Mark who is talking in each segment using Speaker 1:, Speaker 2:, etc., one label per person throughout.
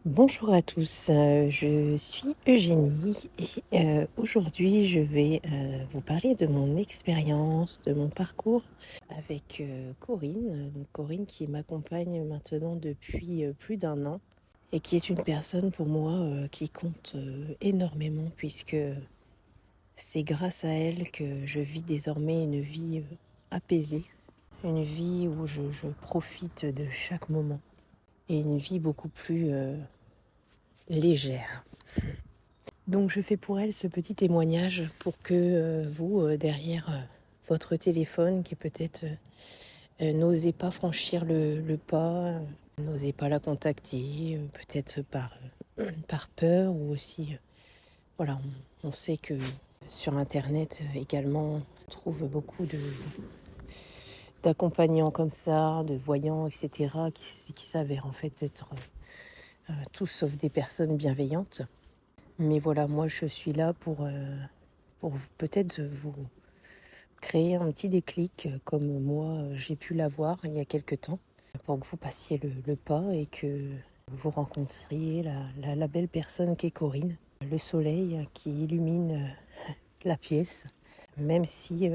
Speaker 1: Bonjour à tous, je suis Eugénie et aujourd'hui je vais vous parler de mon expérience, de mon parcours avec Corinne. Donc Corinne qui m'accompagne maintenant depuis plus d'un an et qui est une personne pour moi qui compte énormément puisque c'est grâce à elle que je vis désormais une vie apaisée, une vie où je profite de chaque moment et une vie beaucoup plus légère. Donc je fais pour elle ce petit témoignage pour que vous, derrière votre téléphone, qui peut-être n'osez pas franchir le pas, n'osez pas la contacter, peut-être par peur ou aussi, voilà, on sait que sur Internet également, on trouve beaucoup d'accompagnants comme ça, de voyants, etc., qui s'avèrent en fait être tous sauf des personnes bienveillantes. Mais voilà, moi je suis là pour peut-être vous créer un petit déclic comme moi j'ai pu l'avoir il y a quelque temps, pour que vous passiez le pas et que vous rencontriez la belle personne qu'est Corinne, le soleil qui illumine la pièce. Même si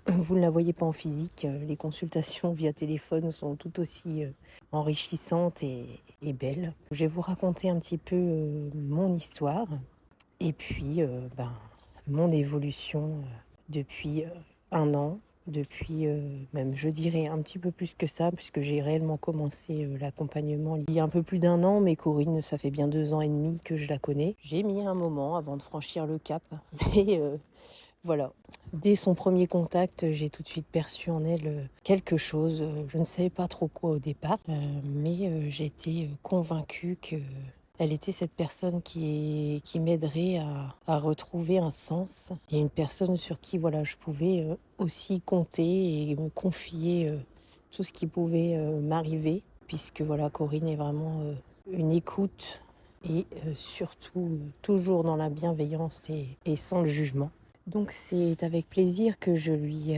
Speaker 1: vous ne la voyez pas en physique, les consultations via téléphone sont tout aussi enrichissantes et belles. Je vais vous raconter un petit peu mon histoire. Et puis, mon évolution depuis un an, depuis même, je dirais, un petit peu plus que ça, puisque j'ai réellement commencé l'accompagnement il y a un peu plus d'un an, mais Corinne, ça fait bien 2 ans et demi que je la connais. J'ai mis un moment avant de franchir le cap, mais voilà. Dès son premier contact, j'ai tout de suite perçu en elle quelque chose. Je ne savais pas trop quoi au départ, mais j'étais convaincue que elle était cette personne qui m'aiderait à retrouver un sens et une personne sur qui voilà, je pouvais aussi compter et me confier tout ce qui pouvait m'arriver, puisque voilà, Corinne est vraiment une écoute et surtout toujours dans la bienveillance et sans le jugement. Donc c'est avec plaisir que je lui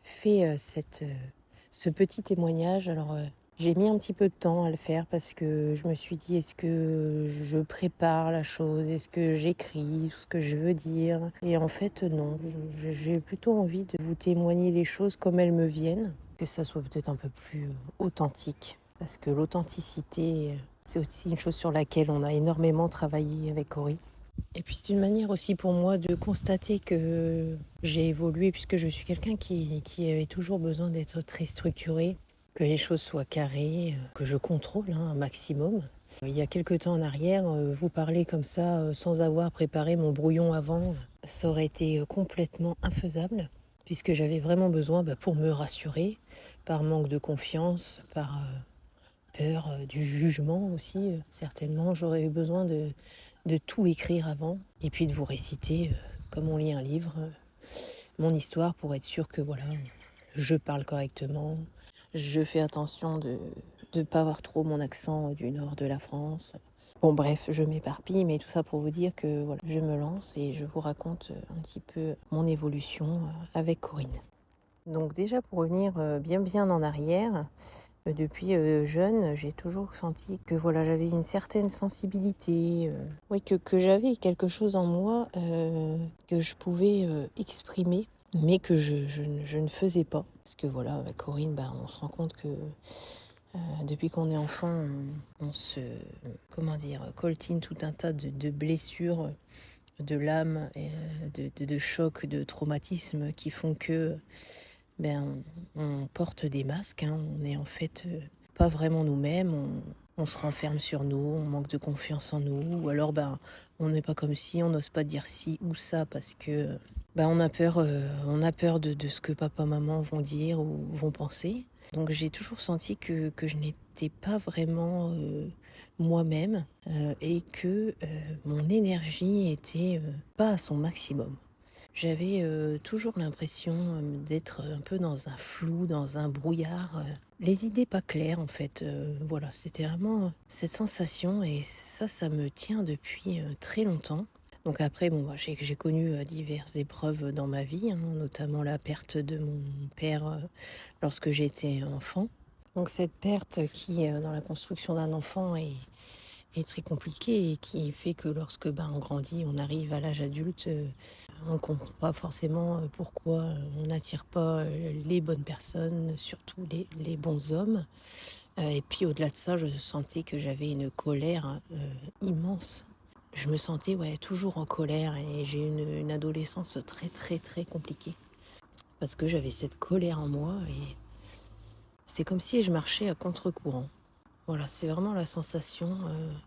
Speaker 1: fais ce petit témoignage. Alors j'ai mis un petit peu de temps à le faire parce que je me suis dit, est-ce que je prépare la chose? Est-ce que j'écris ce que je veux dire? Et en fait, non. J'ai plutôt envie de vous témoigner les choses comme elles me viennent, que ça soit peut-être un peu plus authentique. Parce que l'authenticité, c'est aussi une chose sur laquelle on a énormément travaillé avec Cory. Et puis c'est une manière aussi pour moi de constater que j'ai évolué, puisque je suis quelqu'un qui avait toujours besoin d'être très structuré, que les choses soient carrées, que je contrôle un maximum. Il y a quelque temps en arrière, vous parler comme ça sans avoir préparé mon brouillon avant, ça aurait été complètement infaisable, puisque j'avais vraiment besoin pour me rassurer, par manque de confiance, par peur du jugement aussi. Certainement, j'aurais eu besoin de tout écrire avant et puis de vous réciter, comme on lit un livre, mon histoire pour être sûr que voilà, je parle correctement. Je fais attention de ne pas avoir trop mon accent du nord de la France. Bon bref, je m'éparpille, mais tout ça pour vous dire que voilà, je me lance et je vous raconte un petit peu mon évolution avec Corinne. Donc déjà pour revenir bien en arrière, depuis jeune, j'ai toujours senti que voilà, j'avais une certaine sensibilité, oui, que j'avais quelque chose en moi que je pouvais exprimer, mais que je ne faisais pas. Parce que voilà, avec Corinne, on se rend compte que depuis qu'on est enfant, on se, coltine tout un tas de blessures de l'âme, de chocs, de traumatismes qui font que on porte des masques, hein. On est en fait pas vraiment nous-mêmes, on se renferme sur nous, on manque de confiance en nous, ou alors on n'est pas comme si, on n'ose pas dire ci ou ça parce que on a peur de ce que papa, maman vont dire ou vont penser. Donc j'ai toujours senti que je n'étais pas vraiment moi-même et que mon énergie était pas à son maximum. J'avais toujours l'impression d'être un peu dans un flou, dans un brouillard. Les idées pas claires en fait. Voilà, c'était vraiment cette sensation et ça me tient depuis très longtemps. Donc après, j'ai connu diverses épreuves dans ma vie, hein, notamment la perte de mon père lorsque j'étais enfant. Donc cette perte qui, dans la construction d'un enfant, est est très compliqué et qui fait que lorsque on grandit, on arrive à l'âge adulte, on ne comprend pas forcément pourquoi on n'attire pas les bonnes personnes, surtout les bons hommes. Et puis au-delà de ça, je sentais que j'avais une colère immense. Je me sentais toujours en colère et j'ai une adolescence très très très compliquée. Parce que j'avais cette colère en moi et c'est comme si je marchais à contre-courant. Voilà, c'est vraiment la sensation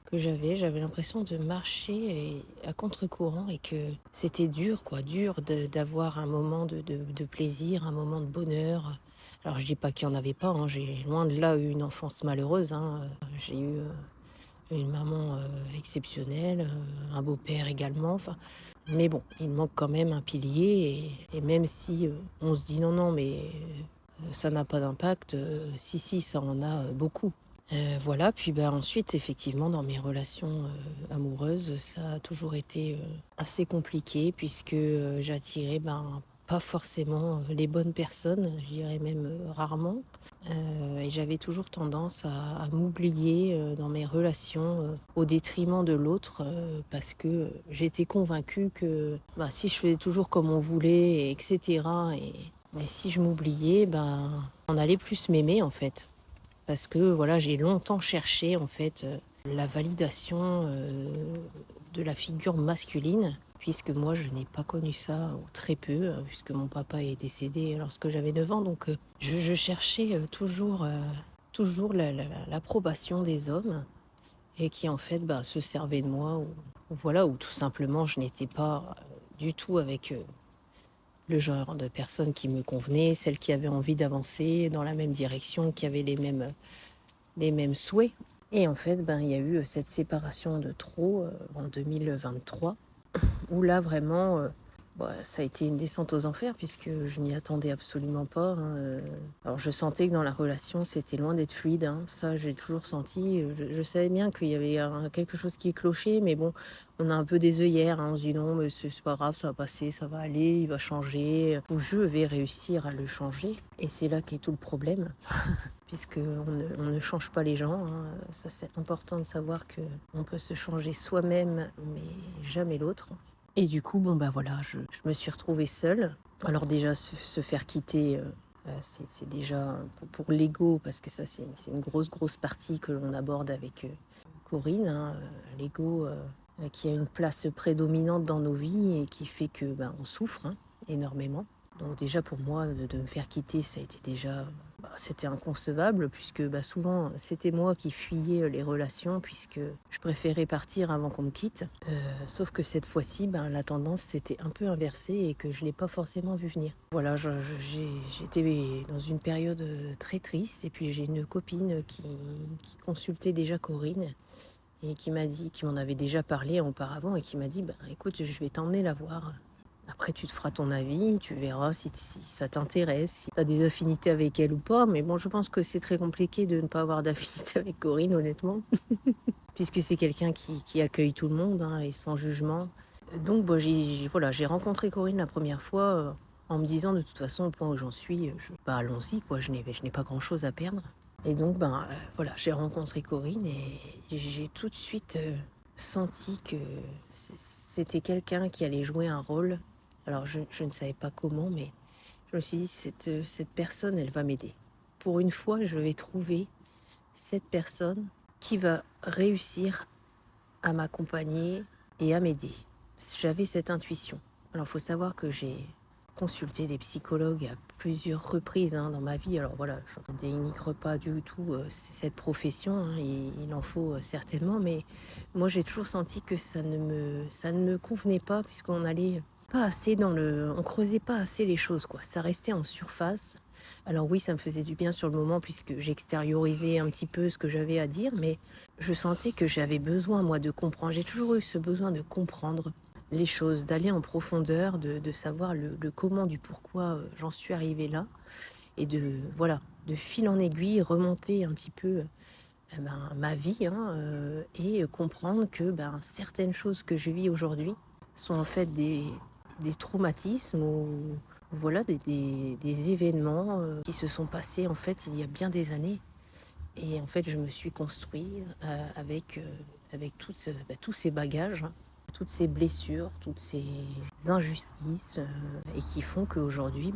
Speaker 1: que j'avais. J'avais l'impression de marcher à contre-courant et que c'était dur, dur d'avoir un moment de plaisir, un moment de bonheur. Alors je dis pas qu'il n'y en avait pas, hein. J'ai loin de là eu une enfance malheureuse, hein. J'ai eu une maman exceptionnelle, un beau-père également. Enfin, mais bon, il manque quand même un pilier et même si on se dit non, mais ça n'a pas d'impact, si, ça en a beaucoup. Voilà, puis ensuite, effectivement, dans mes relations amoureuses, ça a toujours été assez compliqué puisque j'attirais pas forcément les bonnes personnes, je dirais même rarement. Et j'avais toujours tendance à m'oublier dans mes relations au détriment de l'autre parce que j'étais convaincue que si je faisais toujours comme on voulait, etc., et si je m'oubliais, on allait plus m'aimer en fait. Parce que voilà, j'ai longtemps cherché en fait la validation de la figure masculine, puisque moi je n'ai pas connu ça, ou très peu, puisque mon papa est décédé lorsque j'avais 9 ans, donc je cherchais toujours l'approbation des hommes, et qui en fait se servaient de moi, ou tout simplement je n'étais pas du tout avec le genre de personne qui me convenait, celle qui avait envie d'avancer dans la même direction, qui avait les mêmes souhaits. Et en fait, il y a eu cette séparation de trop en 2023, où là vraiment, ça a été une descente aux enfers, puisque je n'y attendais absolument pas, hein. Alors je sentais que dans la relation, c'était loin d'être fluide, hein. Ça j'ai toujours senti. Je savais bien qu'il y avait quelque chose qui clochait, mais bon, on a un peu des œillères, hein. On se dit non, mais c'est pas grave, ça va passer, ça va aller, il va changer, ou je vais réussir à le changer. Et c'est là qu'est tout le problème. Puisqu'on ne change pas les gens, hein. Ça c'est important de savoir qu'on peut se changer soi-même, mais jamais l'autre. Et du coup, voilà, je me suis retrouvée seule. Alors déjà, se faire quitter, c'est déjà pour l'ego, parce que ça c'est une grosse partie que l'on aborde avec Corinne, hein. L'ego qui a une place prédominante dans nos vies et qui fait que on souffre, hein, énormément. Donc déjà pour moi, de me faire quitter, ça a été déjà... c'était inconcevable, puisque souvent c'était moi qui fuyais les relations, puisque je préférais partir avant qu'on me quitte. Sauf que cette fois-ci, la tendance s'était un peu inversée et que je ne l'ai pas forcément vu venir. Voilà, j'étais dans une période très triste, et puis j'ai une copine qui consultait déjà Corinne, et qui m'en avait déjà parlé auparavant, et qui m'a dit écoute, je vais t'emmener la voir. Après, tu te feras ton avis, tu verras si ça t'intéresse, si tu as des affinités avec elle ou pas. Mais bon, je pense que c'est très compliqué de ne pas avoir d'affinité avec Corinne, honnêtement. Puisque c'est quelqu'un qui accueille tout le monde, hein, et sans jugement. Donc, j'ai rencontré Corinne la première fois en me disant, de toute façon, au point où j'en suis, allons-y, je n'ai pas grand-chose à perdre. Et donc, j'ai rencontré Corinne et j'ai tout de suite senti que c'était quelqu'un qui allait jouer un rôle. Alors, je ne savais pas comment, mais je me suis dit, cette personne, elle va m'aider. Pour une fois, je vais trouver cette personne qui va réussir à m'accompagner et à m'aider. J'avais cette intuition. Alors, il faut savoir que j'ai consulté des psychologues à plusieurs reprises dans ma vie. Alors voilà, je ne dénigre pas du tout cette profession, hein, il en faut certainement, mais moi j'ai toujours senti que ça ne me convenait pas, puisqu'on allait pas assez on creusait pas assez les choses, ça restait en surface. Alors oui, ça me faisait du bien sur le moment, puisque j'extériorisais un petit peu ce que j'avais à dire, mais je sentais que j'avais besoin, moi, de comprendre. J'ai toujours eu ce besoin de comprendre les choses, d'aller en profondeur, de savoir le comment, du pourquoi j'en suis arrivée là, et de fil en aiguille remonter un petit peu ma vie, hein, et comprendre que certaines choses que je vis aujourd'hui sont en fait des traumatismes, ou des événements qui se sont passés en fait il y a bien des années. Et en fait, je me suis construite avec tous ces bagages, hein, toutes ces blessures, toutes ces injustices et qui font qu'aujourd'hui,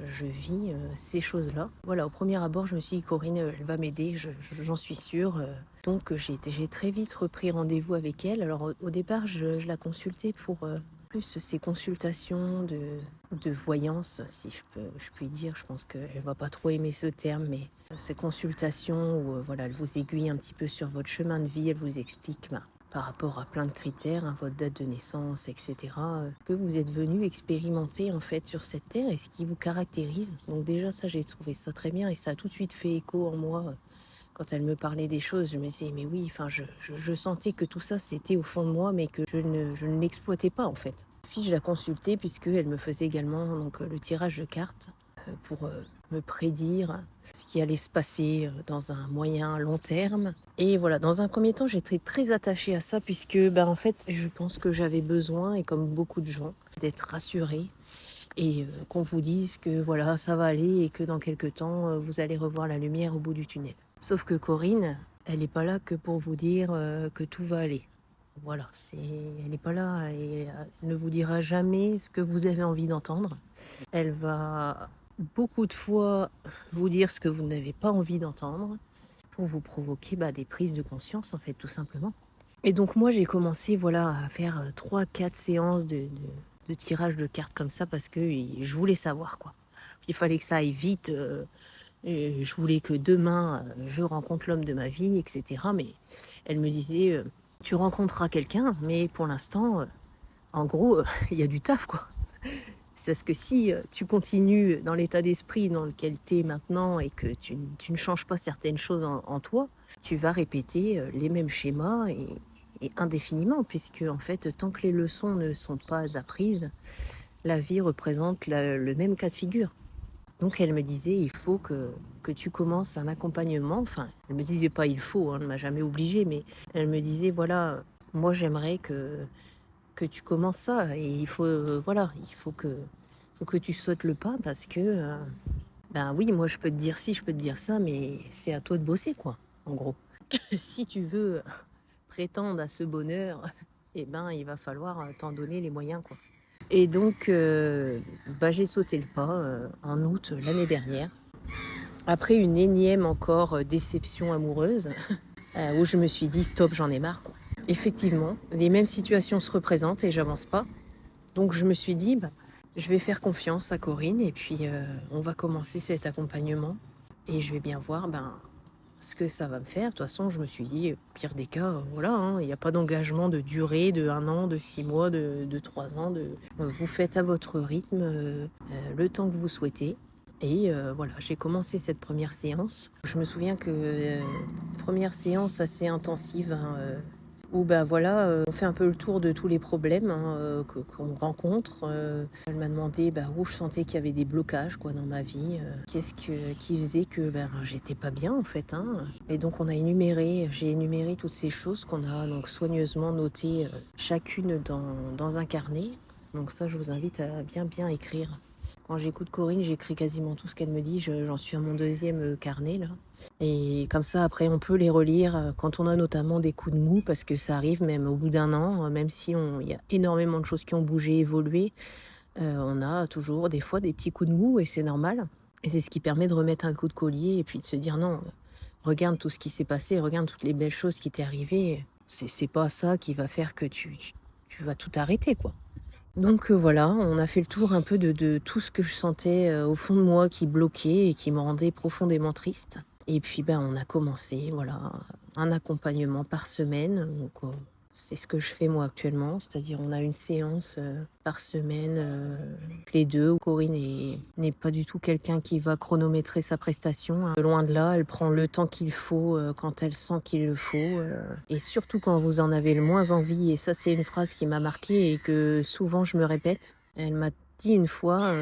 Speaker 1: je vis ces choses-là. Voilà, au premier abord, je me suis dit, Corinne, elle va m'aider, j'en suis sûre. Donc, j'ai très vite repris rendez-vous avec elle. Alors, au départ, je la consultais pour plus ces consultations de voyance, si je puis dire. Je pense qu'elle ne va pas trop aimer ce terme, mais ces consultations où elle vous aiguille un petit peu sur votre chemin de vie, elle vous explique par rapport à plein de critères, votre date de naissance, etc., que vous êtes venu expérimenter en fait sur cette terre et ce qui vous caractérise. Donc déjà ça, j'ai trouvé ça très bien et ça a tout de suite fait écho en moi. Quand elle me parlait des choses, je me disais, mais oui, je sentais que tout ça, c'était au fond de moi, mais que je ne l'exploitais pas, en fait. Puis je la consultais, puisqu'elle me faisait également le tirage de cartes pour me prédire ce qui allait se passer dans un moyen, long terme. Et voilà, dans un premier temps, j'étais très attachée à ça, puisque, en fait, je pense que j'avais besoin, et comme beaucoup de gens, d'être rassurée. Et qu'on vous dise que voilà, ça va aller et que dans quelques temps, vous allez revoir la lumière au bout du tunnel. Sauf que Corinne, elle n'est pas là que pour vous dire que tout va aller. Voilà, elle n'est pas là et elle ne vous dira jamais ce que vous avez envie d'entendre. Elle va beaucoup de fois vous dire ce que vous n'avez pas envie d'entendre pour vous provoquer des prises de conscience, en fait, tout simplement. Et donc moi, j'ai commencé à faire 3-4 séances de tirage de cartes comme ça parce que je voulais savoir, quoi. Il fallait que ça aille vite. Et je voulais que demain, je rencontre l'homme de ma vie, etc. Mais elle me disait, tu rencontreras quelqu'un, mais pour l'instant, en gros, il y a du taf, quoi. C'est parce que si tu continues dans l'état d'esprit dans lequel tu es maintenant et que tu ne changes pas certaines choses en toi, tu vas répéter les mêmes schémas et indéfiniment, puisque en fait, tant que les leçons ne sont pas apprises, la vie représente le même cas de figure. Donc elle me disait, il faut que tu commences un accompagnement. Enfin, elle me disait pas il faut, elle ne m'a jamais obligée, mais elle me disait, voilà, moi j'aimerais que tu commences ça. Et il faut, il faut que tu sautes le pas parce que, oui, moi je peux te dire ci, je peux te dire ça, mais c'est à toi de bosser, quoi, en gros. Si tu veux prétendre à ce bonheur, il va falloir t'en donner les moyens, quoi. Et donc, j'ai sauté le pas en août l'année dernière. Après une énième encore déception amoureuse, où je me suis dit stop, j'en ai marre, quoi. Effectivement, les mêmes situations se représentent et j'avance pas. Donc je me suis dit, je vais faire confiance à Corinne et puis on va commencer cet accompagnement. Et je vais bien voir ce que ça va me faire. De toute façon, je me suis dit, au pire des cas, il n'y a pas d'engagement de durée de 1 an, de 6 mois, de 3 ans. Vous faites à votre rythme le temps que vous souhaitez. Et j'ai commencé cette première séance. Je me souviens que première séance assez intensive, où on fait un peu le tour de tous les problèmes qu'on rencontre. Elle m'a demandé où je sentais qu'il y avait des blocages dans ma vie, qu'est-ce qui faisait que j'étais pas bien en fait. Et donc j'ai énuméré toutes ces choses qu'on a donc soigneusement notées chacune dans un carnet. Donc ça, je vous invite à bien écrire. Quand j'écoute Corinne, j'écris quasiment tout ce qu'elle me dit. J'en suis à mon 2e carnet là. Et comme ça, après, on peut les relire quand on a notamment des coups de mou, parce que ça arrive même au bout d'1 an, même si il y a énormément de choses qui ont bougé, évolué, on a toujours des fois des petits coups de mou et c'est normal. Et c'est ce qui permet de remettre un coup de collier et puis de se dire non, regarde tout ce qui s'est passé, regarde toutes les belles choses qui t'est arrivées. C'est pas ça qui va faire que tu vas tout arrêter, quoi. Donc on a fait le tour un peu de tout ce que je sentais au fond de moi qui bloquait et qui me rendait profondément triste. Et puis on a commencé un accompagnement par semaine. Donc, c'est ce que je fais moi actuellement, c'est-à-dire on a une séance par semaine, les deux. Corinne n'est pas du tout quelqu'un qui va chronométrer sa prestation. Loin de là, elle prend le temps qu'il faut quand elle sent qu'il le faut. Et surtout quand vous en avez le moins envie. Et ça, c'est une phrase qui m'a marquée et que souvent je me répète. Elle m'a dit une fois,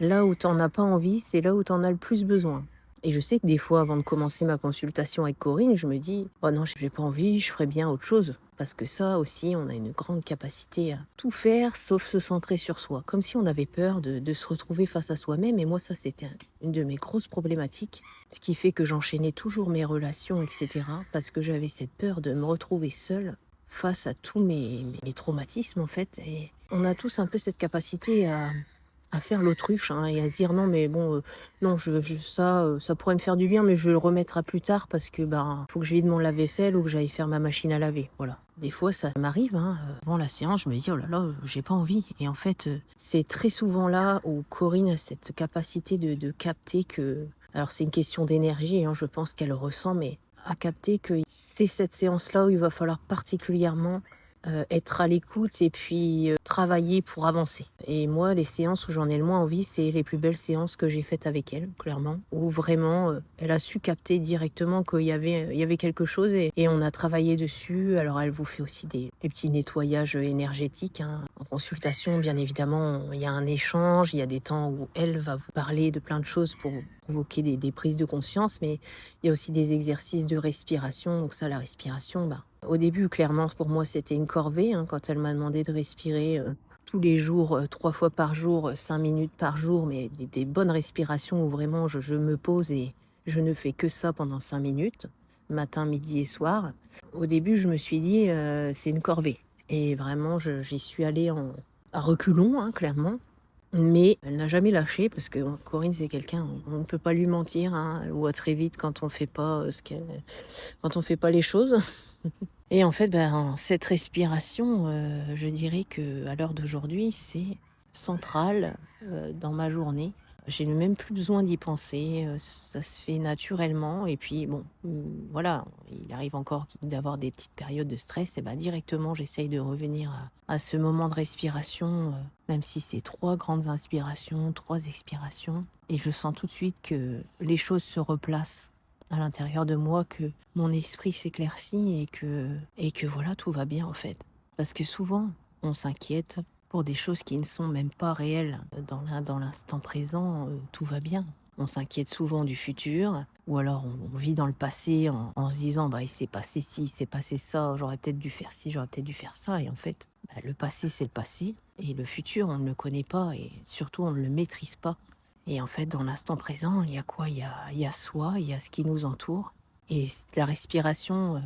Speaker 1: là où t'en as pas envie, c'est là où t'en as le plus besoin. Et je sais que des fois, avant de commencer ma consultation avec Corinne, je me dis « Oh non, j'ai pas envie, je ferais bien autre chose ». Parce que ça aussi, on a une grande capacité à tout faire sauf se centrer sur soi. Comme si on avait peur de se retrouver face à soi-même. Et moi, ça, c'était une de mes grosses problématiques. Ce qui fait que j'enchaînais toujours mes relations, etc. Parce que j'avais cette peur de me retrouver seule face à tous mes traumatismes, en fait. Et on a tous un peu cette capacité à faire l'autruche et à se dire non mais bon non ça pourrait me faire du bien mais je vais le remettre à plus tard parce que faut que je vide mon lave-vaisselle ou que j'aille faire ma machine à laver, voilà. Des fois ça m'arrive avant la séance je me dis oh là là j'ai pas envie et en fait c'est très souvent là où Corinne a cette capacité de capter que alors c'est une question d'énergie je pense qu'elle ressent mais à capter que c'est cette séance là où il va falloir particulièrement être à l'écoute et puis travailler pour avancer. Et moi, les séances où j'en ai le moins envie, c'est les plus belles séances que j'ai faites avec elle, clairement, où vraiment elle a su capter directement qu'il y avait quelque chose et on a travaillé dessus. Alors elle vous fait aussi des petits nettoyages énergétiques. En consultation, bien évidemment, il y a un échange, il y a des temps où elle va vous parler de plein de choses pour provoquer des prises de conscience, mais il y a aussi des exercices de respiration. Donc ça, la respiration, au début, clairement, pour moi, c'était une corvée quand elle m'a demandé de respirer tous les jours, 3 fois par jour, 5 minutes par jour, mais des bonnes respirations où vraiment je me pose et je ne fais que ça pendant 5 minutes, matin, midi et soir. Au début, je me suis dit, c'est une corvée. Et vraiment, j'y suis allée à reculons, clairement. Mais elle n'a jamais lâché parce que Corinne, c'est quelqu'un, on ne peut pas lui mentir. Elle voit très vite quand on fait pas quand on fait pas les choses. Et en fait, cette respiration, je dirais que à l'heure d'aujourd'hui, c'est central dans ma journée. J'ai même plus besoin d'y penser, ça se fait naturellement. Et puis bon, voilà, il arrive encore d'avoir des petites périodes de stress. Et directement, j'essaye de revenir à ce moment de respiration, même si c'est 3 grandes inspirations, 3 expirations. Et je sens tout de suite que les choses se replacent à l'intérieur de moi, que mon esprit s'éclaircit et que voilà, tout va bien en fait. Parce que souvent, on s'inquiète pour des choses qui ne sont même pas réelles. Dans l'instant présent, tout va bien. On s'inquiète souvent du futur, ou alors on vit dans le passé en se disant il s'est passé ci, il s'est passé ça, j'aurais peut-être dû faire ci, j'aurais peut-être dû faire ça. Et en fait, le passé c'est le passé, et le futur on ne le connaît pas, et surtout on ne le maîtrise pas. Et en fait, dans l'instant présent, il y a quoi ? Il y a soi, il y a ce qui nous entoure. Et la respiration,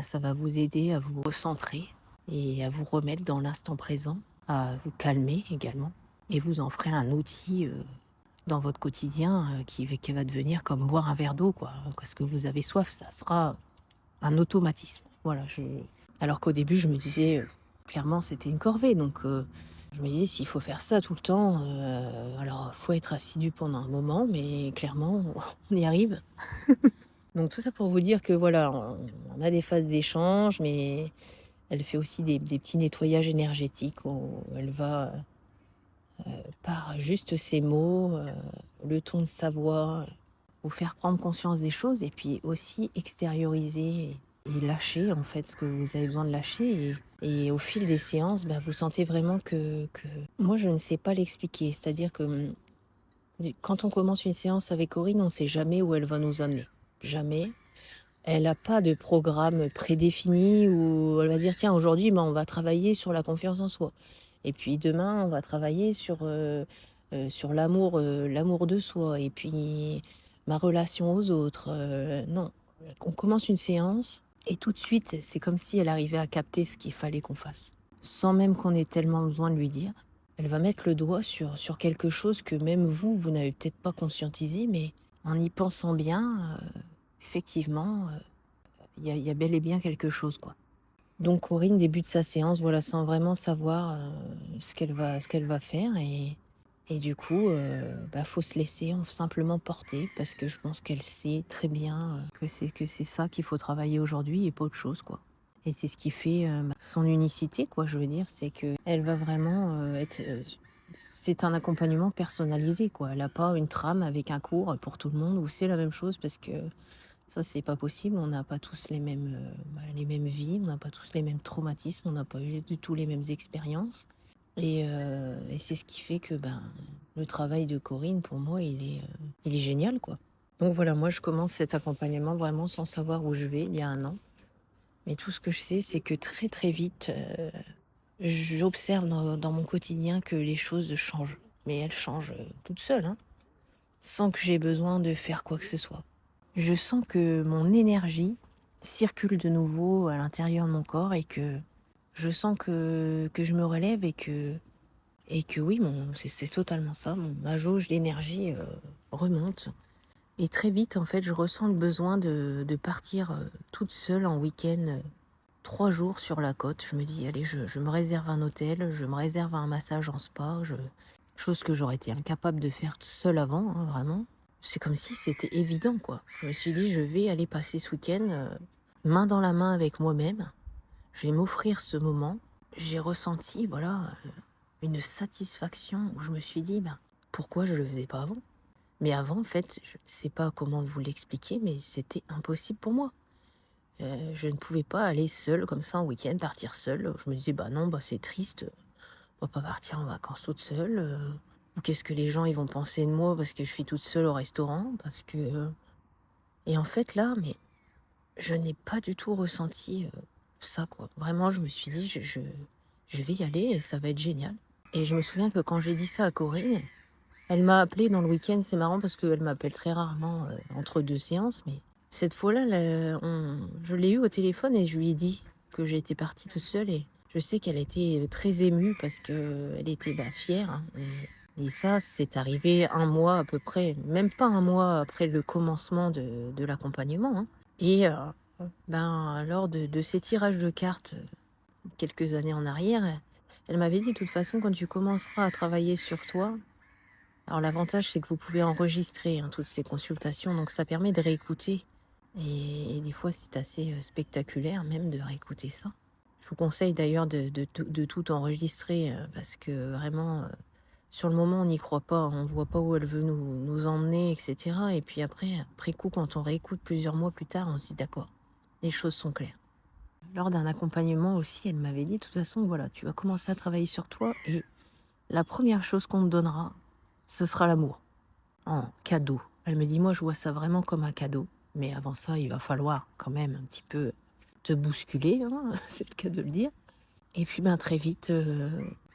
Speaker 1: ça va vous aider à vous recentrer et à vous remettre dans l'instant présent, à vous calmer également. Et vous en ferez un outil dans votre quotidien qui va devenir comme boire un verre d'eau, quoi. Parce que vous avez soif, ça sera un automatisme. Voilà. Alors qu'au début, je me disais, clairement, c'était une corvée. Donc, je me disais, s'il faut faire ça tout le temps, alors il faut être assidu pendant un moment, mais clairement, on y arrive. Donc tout ça pour vous dire que voilà, on a des phases d'échange, mais elle fait aussi des petits nettoyages énergétiques où elle va, par juste ses mots, le ton de sa voix, vous faire prendre conscience des choses et puis aussi extérioriser et lâcher en fait ce que vous avez besoin de lâcher. Et au fil des séances, vous sentez vraiment que... Moi, je ne sais pas l'expliquer. C'est-à-dire que quand on commence une séance avec Corinne, on ne sait jamais où elle va nous amener. Jamais. Elle n'a pas de programme prédéfini où elle va dire tiens, aujourd'hui, on va travailler sur la confiance en soi. Et puis demain, on va travailler sur l'amour de soi. Et puis ma relation aux autres. Non. On commence une séance et tout de suite, c'est comme si elle arrivait à capter ce qu'il fallait qu'on fasse. Sans même qu'on ait tellement besoin de lui dire. Elle va mettre le doigt sur quelque chose que même vous n'avez peut-être pas conscientisé, mais en y pensant bien, effectivement, il y a bel et bien quelque chose, quoi. Donc Corinne débute sa séance, voilà, sans vraiment savoir ce qu'elle va faire et du coup, faut se laisser simplement porter parce que je pense qu'elle sait très bien que c'est ça qu'il faut travailler aujourd'hui et pas autre chose, quoi. Et c'est ce qui fait son unicité, quoi. Je veux dire, c'est que elle va vraiment être. C'est un accompagnement personnalisé, quoi. Elle n'a pas une trame avec un cours pour tout le monde où c'est la même chose parce que ça, c'est pas possible. On n'a pas tous les mêmes vies, on n'a pas tous les mêmes traumatismes, on n'a pas eu du tout les mêmes expériences. Et c'est ce qui fait que le travail de Corinne, pour moi, il est génial, quoi. Donc voilà, moi, je commence cet accompagnement vraiment sans savoir où je vais, il y a 1 an. Mais tout ce que je sais, c'est que très très vite, j'observe dans mon quotidien que les choses changent. Mais elles changent toutes seules, hein, sans que j'ai besoin de faire quoi que ce soit. Je sens que mon énergie circule de nouveau à l'intérieur de mon corps et que je sens que je me relève et que oui, c'est totalement ça. Ma jauge d'énergie remonte. Et très vite, en fait, je ressens le besoin de partir toute seule en week-end, 3 jours sur la côte. Je me dis, allez, je me réserve un hôtel, je me réserve un massage en spa, chose que j'aurais été incapable de faire seule avant, hein, vraiment. C'est comme si c'était évident, quoi. Je me suis dit, je vais aller passer ce week-end main dans la main avec moi-même. Je vais m'offrir ce moment. J'ai ressenti, voilà, une satisfaction où je me suis dit, ben, pourquoi je le faisais pas avant? Mais avant, en fait, je ne sais pas comment vous l'expliquer, mais c'était impossible pour moi. Je ne pouvais pas aller seule comme ça en week-end, partir seule. Je me disais, bah non, bah c'est triste, on va pas partir en vacances toute seule. Ou qu'est-ce que les gens ils vont penser de moi parce que je suis toute seule au restaurant, parce que... Et en fait là, mais je n'ai pas du tout ressenti ça, quoi. Vraiment, je me suis dit, je vais y aller et ça va être génial. Et je me souviens que quand j'ai dit ça à Corinne, elle m'a appelée dans le week-end. C'est marrant parce qu'elle m'appelle très rarement entre 2 séances, mais cette fois-là, je l'ai eue au téléphone et je lui ai dit que j'étais partie toute seule et je sais qu'elle était très émue parce qu'elle était fière, hein. Et ça, c'est arrivé un mois à peu près, même pas un mois après le commencement de l'accompagnement, hein. Et lors de ces tirages de cartes, quelques années en arrière, elle m'avait dit, de toute façon, quand tu commenceras à travailler sur toi, alors l'avantage, c'est que vous pouvez enregistrer, hein, toutes ces consultations, donc ça permet de réécouter. Et des fois, c'est assez spectaculaire même de réécouter ça. Je vous conseille d'ailleurs de tout enregistrer parce que vraiment, sur le moment, on n'y croit pas, on ne voit pas où elle veut nous emmener, etc. Et puis après coup, quand on réécoute plusieurs mois plus tard, on se dit d'accord, les choses sont claires. Lors d'un accompagnement aussi, elle m'avait dit, de toute façon, voilà, tu vas commencer à travailler sur toi et la première chose qu'on te donnera, ce sera l'amour, en cadeau. Elle me dit, moi, je vois ça vraiment comme un cadeau. Mais avant ça, il va falloir quand même un petit peu te bousculer, hein, c'est le cas de le dire. Et puis, très vite,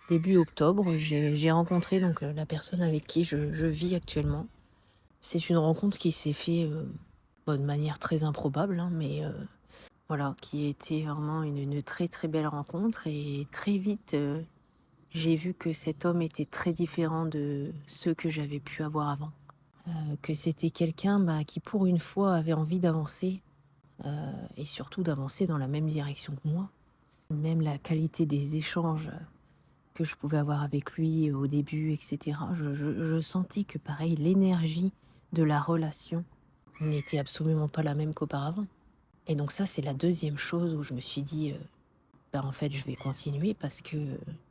Speaker 1: début octobre, j'ai rencontré donc la personne avec qui je vis actuellement. C'est une rencontre qui s'est faite de manière très improbable, hein, mais voilà, qui a été vraiment une très très belle rencontre. Et très vite, j'ai vu que cet homme était très différent de ceux que j'avais pu avoir avant. Que c'était quelqu'un qui, pour une fois, avait envie d'avancer et surtout d'avancer dans la même direction que moi. Même la qualité des échanges que je pouvais avoir avec lui au début, etc. Je sentais que, pareil, l'énergie de la relation n'était absolument pas la même qu'auparavant. Et donc ça, c'est la deuxième chose où je me suis dit, en fait, je vais continuer parce que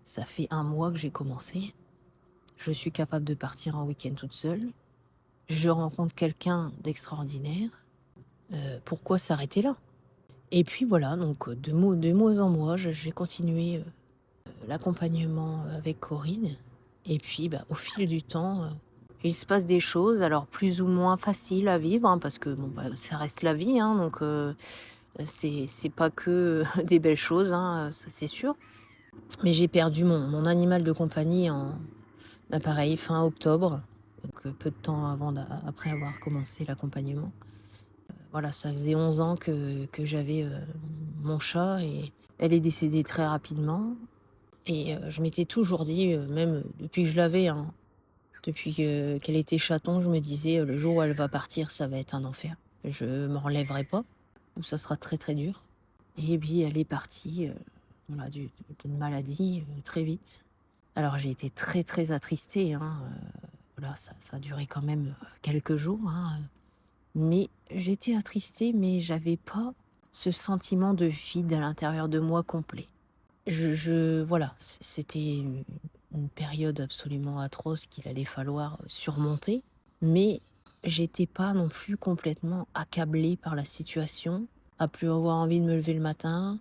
Speaker 1: ça fait 1 mois que j'ai commencé. Je suis capable de partir en week-end toute seule. Je rencontre quelqu'un d'extraordinaire. Pourquoi s'arrêter là? Et puis voilà, donc de mois en mois, j'ai continué l'accompagnement avec Corinne. Et puis au fil du temps, il se passe des choses, alors plus ou moins faciles à vivre, hein, parce que ça reste la vie, hein, donc c'est pas que des belles choses, hein, ça c'est sûr. Mais j'ai perdu mon animal de compagnie pareil, fin octobre, donc peu de temps après avoir commencé l'accompagnement. Voilà, ça faisait 11 ans que j'avais mon chat et elle est décédée très rapidement. Et je m'étais toujours dit, même depuis que je l'avais, hein, depuis qu'elle était chaton, je me disais, le jour où elle va partir, ça va être un enfer. Je ne m'en relèverai pas, ou ça sera très très dur. Et puis elle est partie d'une maladie très vite. Alors j'ai été très très attristée, hein, voilà, ça a duré quand même quelques jours, hein, mais j'étais attristée, mais j'avais pas ce sentiment de vide à l'intérieur de moi complet. Voilà, c'était une période absolument atroce qu'il allait falloir surmonter, mais j'étais pas non plus complètement accablée par la situation, à plus avoir envie de me lever le matin.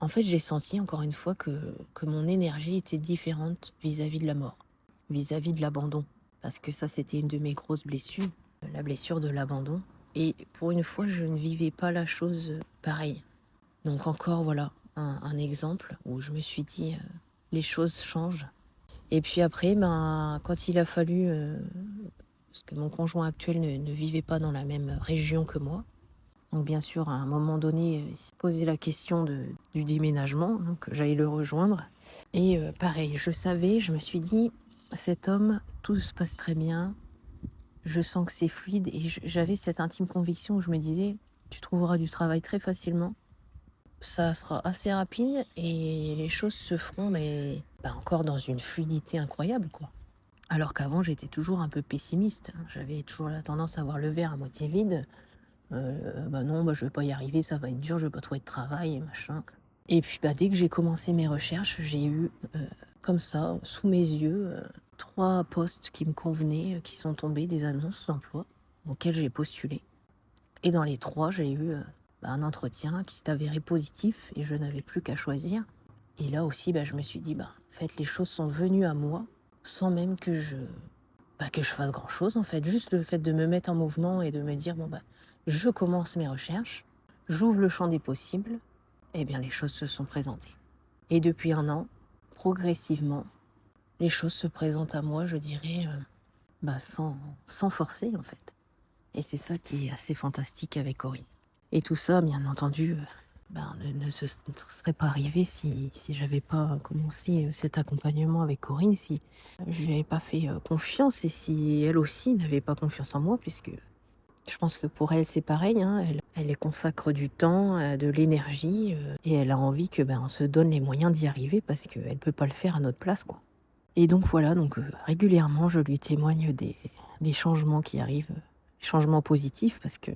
Speaker 1: En fait, j'ai senti encore une fois que mon énergie était différente vis-à-vis de la mort, vis-à-vis de l'abandon, parce que ça, c'était une de mes grosses blessures, la blessure de l'abandon. Et pour une fois, je ne vivais pas la chose pareil. Donc encore, voilà, un exemple où je me suis dit, les choses changent. Et puis après, ben, quand il a fallu, parce que mon conjoint actuel ne vivait pas dans la même région que moi, donc bien sûr, à un moment donné, il s'est posé la question du déménagement, hein, que j'aille le rejoindre. Et pareil, je me suis dit, cet homme, tout se passe très bien, je sens que c'est fluide, et j'avais cette intime conviction où je me disais, tu trouveras du travail très facilement, ça sera assez rapide et les choses se feront, mais bah, encore dans une fluidité incroyable, quoi. Alors qu'avant, j'étais toujours un peu pessimiste, hein. J'avais toujours la tendance à voir le verre à moitié vide. Bah non, bah, je vais pas y arriver, ça va être dur, je vais pas trouver de travail et machin. Et puis bah, dès que j'ai commencé mes recherches, j'ai eu comme ça, sous mes yeux, 3 postes qui me convenaient, qui sont tombés, des annonces d'emploi auxquelles j'ai postulé. Et dans les 3, j'ai eu bah, un entretien qui s'est avéré positif et je n'avais plus qu'à choisir. Et là aussi, bah, je me suis dit, bah, en fait, les choses sont venues à moi sans même que je fasse grand-chose, en fait. Juste le fait de me mettre en mouvement et de me dire, bon, bah, je commence mes recherches, j'ouvre le champ des possibles, et bien les choses se sont présentées. Et depuis un an, progressivement, les choses se présentent à moi, je dirais, bah, sans forcer, en fait. Et c'est ça qui est assez fantastique avec Corinne. Et tout ça, bien entendu, ben, ne se serait pas arrivé si j'avais pas commencé cet accompagnement avec Corinne, si je lui avais pas fait confiance, et si elle aussi n'avait pas confiance en moi, puisque je pense que pour elle c'est pareil, hein, elle y consacre du temps, de l'énergie, et elle a envie que ben, on se donne les moyens d'y arriver parce qu'elle peut pas le faire à notre place, quoi. Et donc voilà, donc régulièrement je lui témoigne des changements qui arrivent, changements positifs, parce que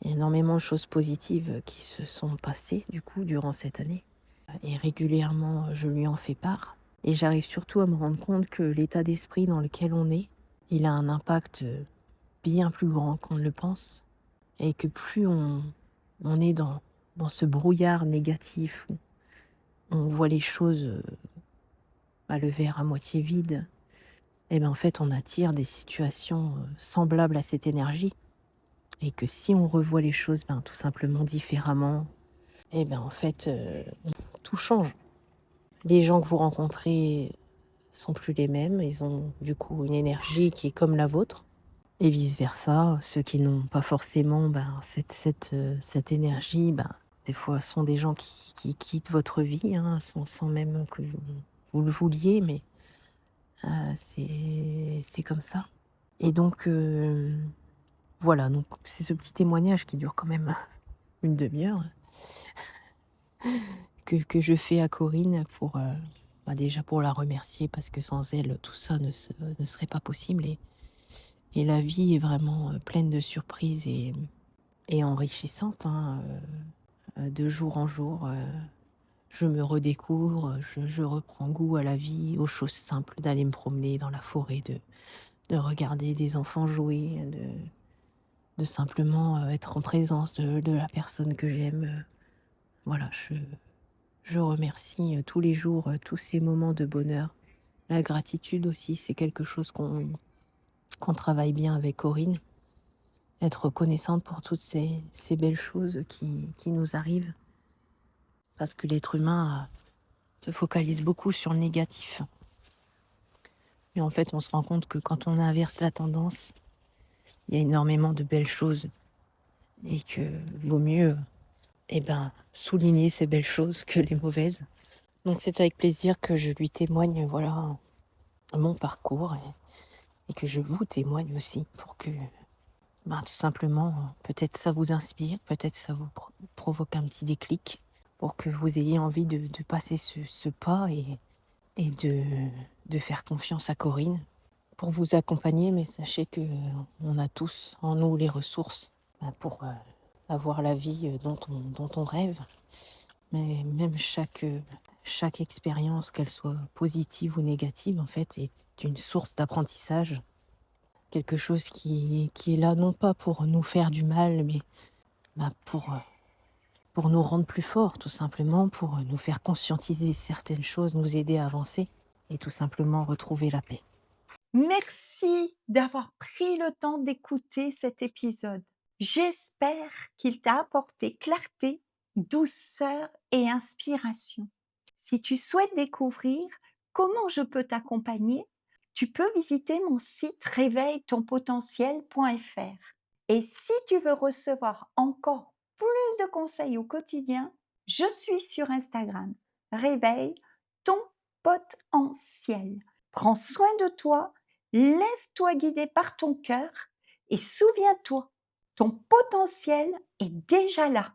Speaker 1: il y a énormément de choses positives qui se sont passées du coup durant cette année. Et régulièrement je lui en fais part. Et j'arrive surtout à me rendre compte que l'état d'esprit dans lequel on est, il a un impact bien plus grand qu'on ne le pense. Et que plus on est dans ce brouillard négatif où on voit les choses, le verre à moitié vide, et bien en fait on attire des situations semblables à cette énergie. Et que si on revoit les choses tout simplement différemment, et bien en fait tout change. Les gens que vous rencontrez sont plus les mêmes, ils ont du coup une énergie qui est comme la vôtre. Et vice versa, ceux qui n'ont pas forcément cette énergie, des fois sont des gens qui quittent votre vie, hein, sans même que vous le vouliez, mais c'est comme ça. Et donc voilà, donc c'est ce petit témoignage qui dure quand même une demi-heure que je fais à Corinne pour déjà pour la remercier, parce que sans elle tout ça ne serait pas possible, et la vie est vraiment pleine de surprises et enrichissante, hein, de jour en jour. Je me redécouvre, je reprends goût à la vie, aux choses simples, d'aller me promener dans la forêt, de regarder des enfants jouer, de simplement être en présence de la personne que j'aime. Voilà, je remercie tous les jours tous ces moments de bonheur. La gratitude aussi, c'est quelque chose qu'on travaille bien avec Corinne. Être reconnaissante pour toutes ces belles choses qui nous arrivent. Parce que l'être humain se focalise beaucoup sur le négatif. Et en fait, on se rend compte que quand on inverse la tendance, il y a énormément de belles choses. Et que vaut mieux souligner ces belles choses que les mauvaises. Donc c'est avec plaisir que je lui témoigne, voilà, mon parcours, et que je vous témoigne aussi pour que, tout simplement, peut-être ça vous inspire, peut-être ça vous provoque un petit déclic pour que vous ayez envie de passer ce pas et de faire confiance à Corinne pour vous accompagner. Mais sachez que on a tous en nous les ressources pour avoir la vie dont on rêve. Mais même chaque expérience, qu'elle soit positive ou négative, en fait, est une source d'apprentissage. Quelque chose qui est là, non pas pour nous faire du mal, mais pour nous rendre plus forts, tout simplement, pour nous faire conscientiser certaines choses, nous aider à avancer et tout simplement retrouver la paix.
Speaker 2: Merci d'avoir pris le temps d'écouter cet épisode. J'espère qu'il t'a apporté clarté douceur et inspiration. Si tu souhaites découvrir comment je peux t'accompagner, tu peux visiter mon site réveille-ton-potentiel.fr. Et si tu veux recevoir encore plus de conseils au quotidien, je suis sur Instagram. Réveille ton potentiel. Prends soin de toi, laisse-toi guider par ton cœur et souviens-toi, ton potentiel est déjà là.